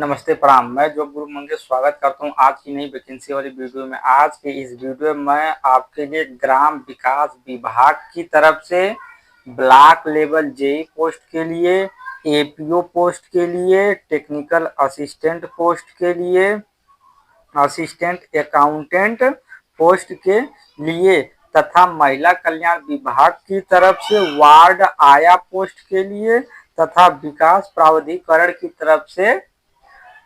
नमस्ते प्रणाम। मैं जॉब गुरु मंगेश स्वागत करता हूं आज की नई वैकेंसी वाली वीडियो में। आज के इस वीडियो में मैं आपके लिए ग्राम विकास विभाग की तरफ से ब्लॉक लेवल जेई पोस्ट के लिए, एपीओ पोस्ट के लिए, टेक्निकल असिस्टेंट पोस्ट के लिए, असिस्टेंट अकाउंटेंट पोस्ट के लिए तथा महिला कल्याण विभाग की तरफ से वार्ड आया पोस्ट के लिए तथा विकास प्राधिकरण की तरफ से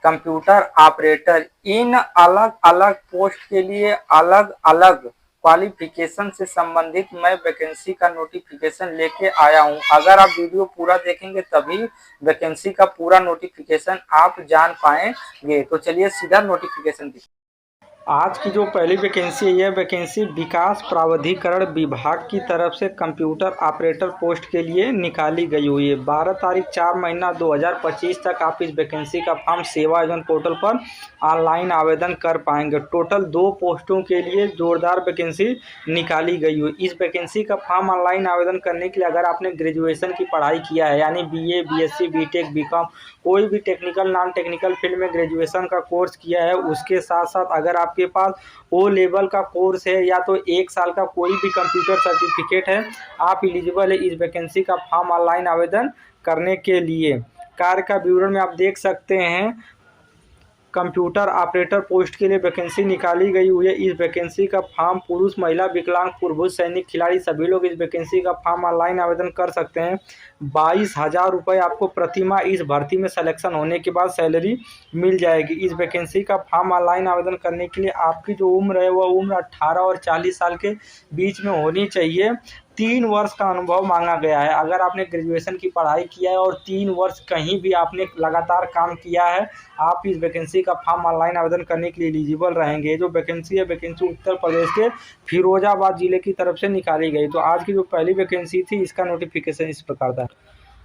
कंप्यूटर ऑपरेटर, इन अलग अलग पोस्ट के लिए अलग अलग क्वालिफिकेशन से संबंधित मैं वैकेंसी का नोटिफिकेशन लेके आया हूं। अगर आप वीडियो पूरा देखेंगे तभी वैकेंसी का पूरा नोटिफिकेशन आप जान पाएंगे। तो चलिए सीधा नोटिफिकेशन की। आज की जो पहली वैकेंसी है, यह वैकेंसी विकास प्राधिकरण विभाग की तरफ से कंप्यूटर ऑपरेटर पोस्ट के लिए निकाली गई हुई है। 12 तारीख 4 महीना 2025 तक आप इस वैकेंसी का फॉर्म सेवा योजना पोर्टल पर ऑनलाइन आवेदन कर पाएंगे। टोटल 2 पोस्टों के लिए जोरदार वैकेंसी निकाली गई हुई। इस वैकेंसी का फॉर्म ऑनलाइन आवेदन करने के लिए अगर आपने ग्रेजुएशन की पढ़ाई किया है, यानी BA, BSc, BTech, BCom, कोई भी टेक्निकल नॉन टेक्निकल फील्ड में ग्रेजुएशन का कोर्स किया है, उसके साथ साथ अगर आपके पास ओ लेवल का कोर्स है या तो 1 साल का कोई भी कंप्यूटर सर्टिफिकेट है, आप एलिजिबल है इस वैकेंसी का फॉर्म ऑनलाइन आवेदन करने के लिए। कार्य का विवरण में आप देख सकते हैं। कंप्यूटर ऑपरेटर पोस्ट के लिए वैकेंसी निकाली गई हुई है। इस वैकेंसी का फॉर्म पुरुष, महिला, विकलांग, पूर्वज, सैनिक, खिलाड़ी सभी लोग इस वैकेंसी का फॉर्म ऑनलाइन आवेदन कर सकते हैं। 22,000 रुपये आपको प्रतिमाह इस भर्ती में सिलेक्शन होने के बाद सैलरी मिल जाएगी। इस वैकेंसी का फॉर्म ऑनलाइन आवेदन करने के लिए आपकी जो उम्र है वह उम्र 18 और 40 साल के बीच में होनी चाहिए। 3 वर्ष का अनुभव मांगा गया है। अगर आपने ग्रेजुएशन की पढ़ाई किया है और 3 वर्ष कहीं भी आपने लगातार काम किया है, आप इस वैकेंसी का फॉर्म ऑनलाइन आवेदन करने के लिए एलिजिबल रहेंगे। जो वैकेंसी है, वैकेंसी उत्तर प्रदेश के फिरोजाबाद जिले की तरफ से निकाली गई। तो आज की जो पहली वैकेंसी थी, इसका नोटिफिकेशन इस प्रकार था।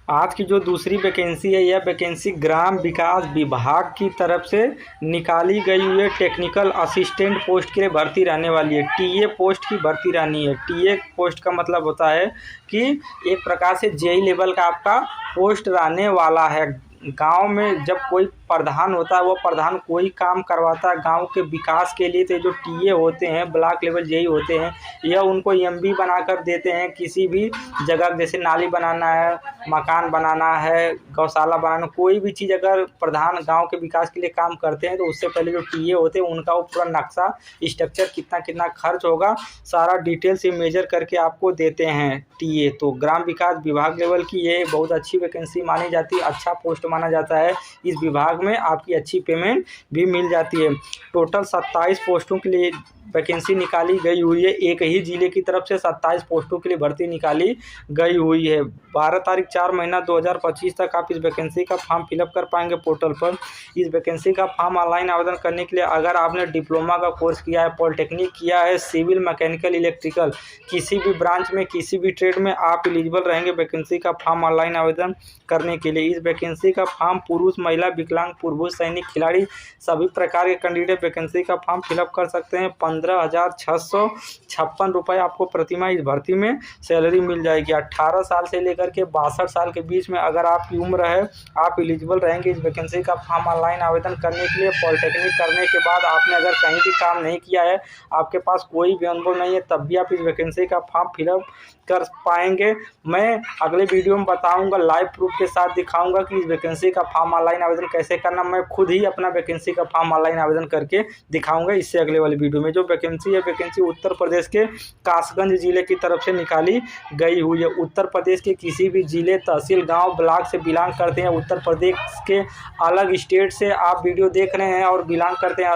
आज की जो दूसरी वैकेंसी है, यह वैकेंसी ग्राम विकास विभाग की तरफ से निकाली गई हुई है। टेक्निकल असिस्टेंट पोस्ट के लिए भर्ती रहने वाली है। टीए पोस्ट की भर्ती रहनी है। टीए पोस्ट का मतलब होता है कि एक प्रकार से जेई लेवल का आपका पोस्ट रहने वाला है। गांव में जब कोई प्रधान होता है, वो प्रधान कोई काम करवाता है गांव के विकास के लिए, तो जो टीए होते हैं, ब्लॉक लेवल जेई होते हैं, यह उनको एमबी बनाकर देते हैं। किसी भी जगह जैसे नाली बनाना है, मकान बनाना है, गौशाला बनाना, कोई भी चीज़ अगर प्रधान गांव के विकास के लिए काम करते हैं तो उससे पहले जो टीए होते हैं उनका वो पूरा नक्शा, स्ट्रक्चर, कितना कितना खर्च होगा, सारा डिटेल से मेजर करके आपको देते हैं टीए। तो ग्राम विकास विभाग लेवल की ये बहुत अच्छी वैकेंसी मानी जाती है, अच्छा पोस्ट माना जाता है। इस विभाग में आपकी अच्छी पेमेंट भी मिल जाती है। टोटल 27 पोस्टों के लिए वैकेंसी निकाली गई हुई है। एक ही जिले की तरफ से 27 पोस्टों के लिए भर्ती निकाली गई हुई है। 12 तारीख 4 महीना 2025 तक आप इस वैकेंसी का फॉर्म फिलअप कर पाएंगे पोर्टल पर। इस वैकेंसी का फॉर्म ऑनलाइन आवेदन करने के लिए अगर आपने डिप्लोमा का कोर्स किया है, पॉलिटेक्निक किया है, सिविल, मैकेनिकल, इलेक्ट्रिकल, किसी भी ब्रांच में, किसी भी ट्रेड में आप एलिजिबल रहेंगे वैकेंसी का फॉर्म ऑनलाइन आवेदन करने के लिए। इस वैकेंसी का फॉर्म पुरुष, महिला, विकलांग, पूर्वज, सैनिक, खिलाड़ी सभी प्रकार के कैंडिडेट वैकेंसी का फॉर्म फिलअप कर सकते हैं। 15,656 रुपये आपको प्रतिमाह इस भर्ती में सैलरी मिल जाएगी। 18 साल से लेकर के 62 साल के बीच में अगर आपकी उम्र है, आप एलिजिबल रहेंगे इस वैकेंसी का फॉर्म ऑनलाइन आवेदन करने के लिए। पॉलिटेक्निक करने के बाद आपने अगर कहीं भी काम नहीं किया है, आपके पास कोई भी अनुभव नहीं है, तब भी आप इस वैकेंसी का फॉर्म फिलअप कर पाएंगे। मैं अगले वीडियो में बताऊंगा, लाइव प्रूफ के साथ दिखाऊंगा कि इस वैकेंसी का फॉर्म ऑनलाइन आवेदन कैसे करना। मैं खुद ही अपना वैकेंसी का फॉर्म ऑनलाइन आवेदन करके दिखाऊंगा इससे अगले वाली वीडियो में। जो वैकेंसी है, वैकेंसी उत्तर प्रदेश के कासगंज जिले की तरफ से निकाली गई हुई है। उत्तर प्रदेश के किसी भी जिले, तहसील, गांव, ब्लॉक से बिलोंग करते हैं, उत्तर प्रदेश के अलग स्टेट से आप वीडियो देख रहे हैं और बिलोंग करते हैं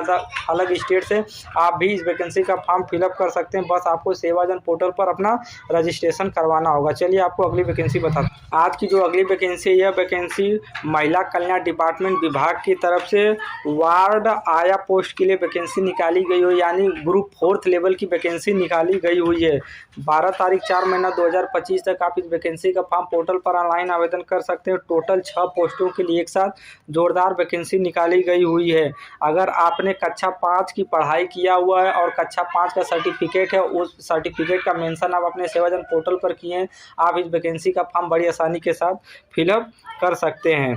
अलग स्टेट से, आप भी इस वैकेंसी का फॉर्म फिलअप कर सकते हैं। बस आपको सेवाजन पोर्टल पर अपना रजिस्ट्रेशन करवाना होगा। चलिए आपको अगली वैकेंसी बताता हूँ। आज की जो अगली वैकेंसी है, यह वैकेंसी महिला कल्याण डिपार्टमेंट विभाग की तरफ से वार्ड आया पोस्ट के लिए वैकेंसी निकाली गई हो, यानी ग्रुप 4th लेवल की वैकेंसी निकाली गई हुई है। 12 तारीख 4 महीना 2025 तक आप इस वैकेंसी का फॉर्म पोर्टल पर ऑनलाइन आवेदन कर सकते हैं। टोटल 6 पोस्टों के लिए एक साथ जोरदार वैकेंसी निकाली गई हुई है। अगर आपने कक्षा 5 की पढ़ाई किया हुआ है और कक्षा 5 का सर्टिफिकेट है, उस सर्टिफिकेट का मेंशन आप अपने सेवाजन पोर्टल पर किए हैं, आप इस वैकेंसी का फॉर्म बड़ी आसानी के साथ फिलअप कर सकते हैं।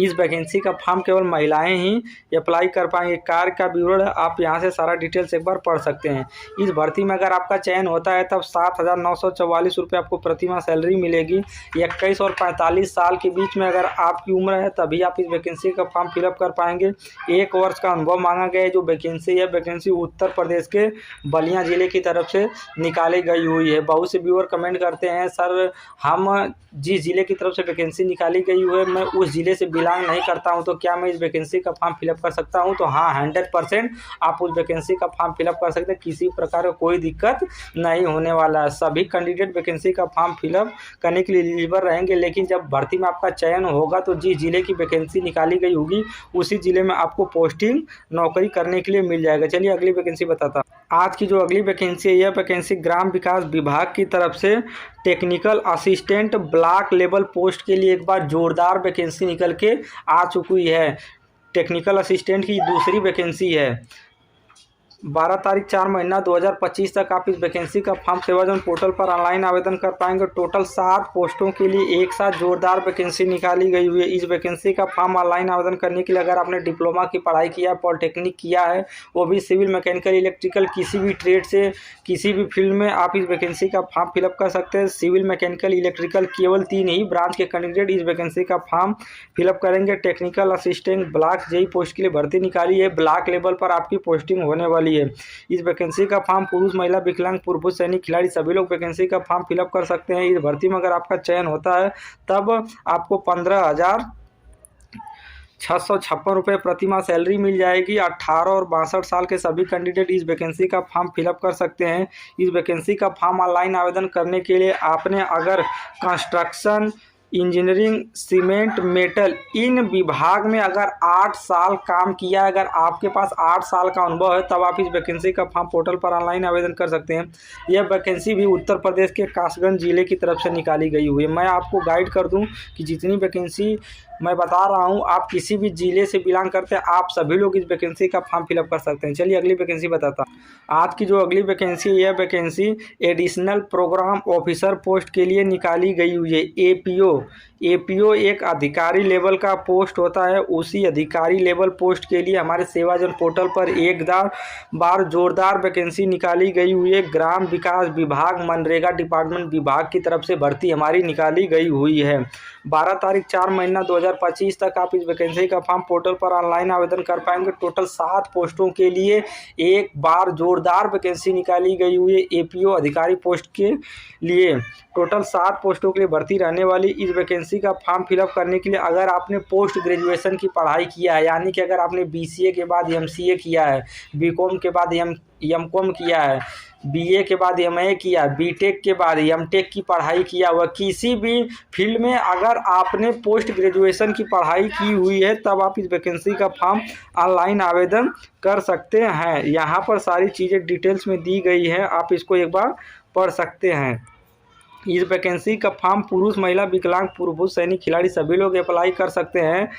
इस वैकेंसी का फॉर्म केवल महिलाएं ही अप्लाई कर पाएंगे। कार्य का विवरण आप यहां से सारा डिटेल्स एक बार पढ़ सकते हैं। इस भर्ती में अगर आपका चयन होता है तब 7,944 रुपये आपको प्रति माह सैलरी मिलेगी। 21 और 45 साल के बीच में अगर आपकी उम्र है तभी आप इस वैकेंसी का फॉर्म फिलअप कर पाएंगे। 1 वर्ष का अनुभव मांगा गया है। जो वैकेंसी है वैकेंसी उत्तर प्रदेश के बलिया जिले की तरफ से निकाली गई हुई है। बहुत से व्यूअर कमेंट करते हैं सर हम जिस जिले की तरफ से वैकेंसी निकाली गई हुई है मैं उस जिले से बिलोंग नहीं करता हूं, तो क्या मैं इस वैकेंसी का फॉर्म फिलअप कर सकता हूं? तो हाँ, 100% आप उस वैकेंसी का फॉर्म फिलअप कर सकते हैं। किसी प्रकार का कोई दिक्कत नहीं होने वाला है। सभी कैंडिडेट वैकेंसी का फॉर्म फिलअप करने के लिए एलिजिबल रहेंगे। लेकिन जब भर्ती में आपका चयन होगा तो जिस जिले की वैकेंसी निकाली गई होगी उसी जिले में आपको पोस्टिंग नौकरी करने के लिए मिल जाएगा। चलिए अगली वैकेंसी बताता हूँ। आज की जो अगली वैकेंसी है यह वैकेंसी ग्राम विकास विभाग की तरफ से technical assistant block level post के लिए एक बार जोरदार वैकेंसी निकल के आ चुकी है। टेक्निकल असिस्टेंट की दूसरी वैकेंसी है। 12 तारीख 4 महीना 2025 तक आप इस वैकेंसी का फॉर्म सेवाजन पोर्टल पर ऑनलाइन आवेदन कर पाएंगे। टोटल 7 पोस्टों के लिए एक साथ जोरदार वैकेंसी निकाली गई हुई है। इस वैकेंसी का फॉर्म ऑनलाइन आवेदन करने के लिए अगर आपने डिप्लोमा की पढ़ाई किया है, पॉलिटेक्निक किया है, वो भी सिविल, मैकेनिकल, इलेक्ट्रिकल, किसी भी ट्रेड से किसी भी फील्ड में आप इस वैकेंसी का फॉर्म फिलअप कर सकते हैं। सिविल, मैकेनिकल, इलेक्ट्रिकल केवल 3 ही ब्रांच के कैंडिडेट इस वैकेंसी का फॉर्म फिलअप करेंगे। Technical assistant block JE post के लिए भर्ती निकाली है। ब्लॉक लेवल पर आपकी पोस्टिंग होने वाली है। इस वैकेंसी का फॉर्म पुरुष, महिला, विकलांग, पूर्व सैनिक, खिलाड़ी सभी लोग वैकेंसी का फॉर्म फिलअप कर सकते हैं। इस भर्ती में अगर आपका चयन होता है तब आपको 15,656 रुपये प्रति माह सैलरी मिल जाएगी। 18 और 62 साल के सभी कैंडिडेट इस वैकेंसी का फॉर्म फिलअप कर सकते हैं। इस वैकेंसी का फॉर्म ऑनलाइन आवेदन करने के लिए आपने अगर कंस्ट्रक्शन, इंजीनियरिंग, सीमेंट, मेटल इन विभाग में अगर 8 साल काम किया है, अगर आपके पास 8 साल का अनुभव है तब आप इस वैकेंसी का फॉर्म पोर्टल पर ऑनलाइन आवेदन कर सकते हैं। यह वैकेंसी भी उत्तर प्रदेश के कासगंज जिले की तरफ से निकाली गई हुई है। मैं आपको गाइड कर दूं कि जितनी वैकेंसी मैं बता रहा हूं आप किसी भी जिले से बिलोंग करते हैं आप सभी लोग इस वैकेंसी का फॉर्म फिलअप कर सकते हैं। चलिए अगली वैकेंसी बताता हूं। आज की जो अगली वैकेंसी है यह vacancy additional programme officer post के लिए निकाली गई हुई है। एपीओ एक अधिकारी लेवल का पोस्ट होता है। उसी अधिकारी लेवल पोस्ट के लिए हमारे सेवाजन पोर्टल पर एक बार जोरदार वैकेंसी निकाली गई हुई है। ग्राम विकास विभाग मनरेगा डिपार्टमेंट विभाग की तरफ से भर्ती हमारी निकाली गई हुई है। 12 तारीख 4 महीना 2025 तक आप इस वैकेंसी का फॉर्म पोर्टल पर ऑनलाइन आवेदन कर पाएंगे। टोटल 7 पोस्टों के लिए एक बार जोरदार वैकेंसी निकाली गई हुई है। एपीओ अधिकारी पोस्ट के लिए टोटल 7 पोस्टों के लिए भर्ती रहने वाली इस वैकेंसी का फॉर्म फिलअप करने के लिए अगर आपने पोस्ट ग्रेजुएशन की पढ़ाई किया है, यानी कि अगर आपने बीसीए के बाद एमसीए किया है, बीकॉम के बाद एमकॉम किया है, बीए के बाद एमए किया, बीटेक के बाद एमटेक की पढ़ाई किया हुआ, किसी भी फील्ड में अगर आपने पोस्ट ग्रेजुएशन की पढ़ाई की हुई है तब आप इस वैकेंसी का फॉर्म ऑनलाइन आवेदन कर सकते हैं। यहाँ पर सारी चीज़ें डिटेल्स में दी गई है, आप इसको एक बार पढ़ सकते हैं। इस वैकेंसी का फॉर्म पुरुष, महिला, विकलांग, पूर्व सैनिक, खिलाड़ी सभी लोग अप्लाई कर सकते हैं।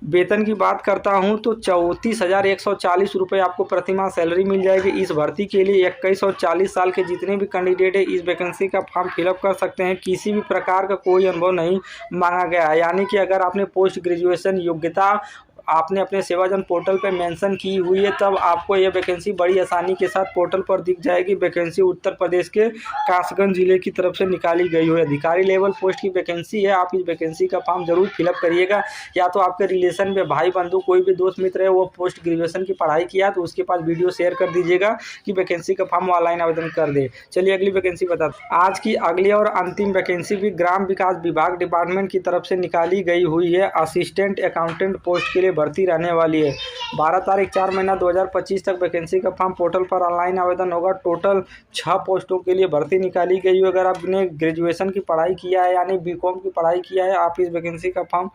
वेतन की बात करता हूं तो 34,140 रुपये आपको प्रति माह सैलरी मिल जाएगी। इस भर्ती के लिए 21 और 40 साल के जितने भी कैंडिडेट है इस वैकेंसी का फॉर्म फिलअप कर सकते हैं। किसी भी प्रकार का कोई अनुभव नहीं मांगा गया है, यानी कि अगर आपने पोस्ट ग्रेजुएशन योग्यता आपने अपने सेवाजन पोर्टल पे मेंशन की हुई है तब आपको यह वैकेंसी बड़ी आसानी के साथ पोर्टल पर दिख जाएगी। वैकेंसी उत्तर प्रदेश के कासगंज जिले की तरफ से निकाली गई हुई है। अधिकारी लेवल पोस्ट की वैकेंसी है। आप इस वैकेंसी का फॉर्म जरूर फिलअप करिएगा। या तो आपके रिलेशन में भाई बंधु कोई भी दोस्त मित्र है वो पोस्ट ग्रेजुएशन की पढ़ाई किया तो उसके पास वीडियो शेयर कर दीजिएगा कि वैकेंसी का फॉर्म ऑनलाइन आवेदन कर दे। चलिए अगली वैकेंसी बताते हैं। आज की अगली और अंतिम वैकेंसी भी ग्राम विकास विभाग डिपार्टमेंट की तरफ से निकाली गई हुई है। असिस्टेंट अकाउंटेंट पोस्ट के लिए भर्ती रहने वाली है। 12 तारीख 4 महीना 2025 तक वैकेंसी का फॉर्म पोर्टल पर ऑनलाइन आवेदन होगा। टोटल 6 पोस्टों के लिए भर्ती निकाली गई है। अगर आपने ग्रेजुएशन की पढ़ाई किया है यानी बीकॉम की पढ़ाई किया है आप इस वैकेंसी का फॉर्म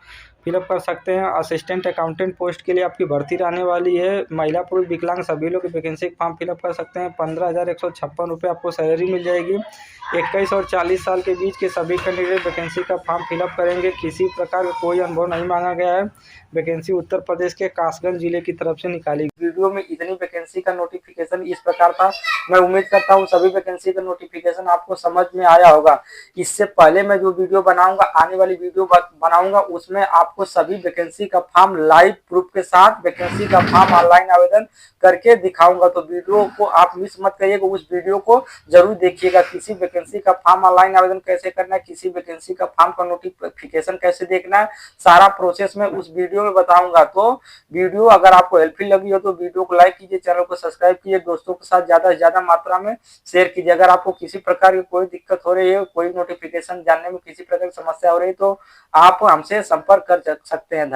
फिलअप कर सकते हैं। असिस्टेंट अकाउंटेंट पोस्ट के लिए आपकी भर्ती रहने वाली है। महिला, पुरुष, विकलांग सभी लोग वैकेंसी का फॉर्म फिलअप कर सकते हैं। 15,156 रुपये आपको सैलरी मिल जाएगी। 21 और 40 साल के बीच के सभी कैंडिडेट वैकेंसी का फॉर्म फिलअप करेंगे। किसी प्रकार का कोई अनुभव नहीं मांगा गया है। वैकेंसी उत्तर प्रदेश के कासगंज जिले की तरफ से निकाली। वीडियो में इतनी वैकेंसी का नोटिफिकेशन इस प्रकार था। मैं उम्मीद करता हूँ सभी वैकेंसी का नोटिफिकेशन आपको समझ में आया होगा। इससे पहले मैं जो वीडियो बनाऊंगा, आने वाली वीडियो बनाऊंगा, उसमें आपको सभी वैकेंसी का फॉर्म लाइव प्रूफ के साथ वैकेंसी का फॉर्म ऑनलाइन आवेदन करके दिखाऊंगा। तो वीडियो को आप मिस मत करिएगा, उस वीडियो को जरूर देखिएगा। किसी वैकेंसी का फॉर्म ऑनलाइन आवेदन कैसे करना है, किसी वैकेंसी का फॉर्म का नोटिफिकेशन कैसे देखना है, सारा प्रोसेस मैं उस वीडियो में बताऊंगा। तो वीडियो अगर आपको हेल्पफुल लगी हो तो वीडियो को लाइक कीजिए, चैनल को सब्सक्राइब कीजिए, दोस्तों के साथ ज्यादा से ज्यादा मात्रा में शेयर कीजिए। अगर आपको किसी प्रकार की कोई दिक्कत हो रही है, कोई नोटिफिकेशन जानने में किसी प्रकार की समस्या हो रही है, तो आप हमसे संपर्क कर सकते हैं।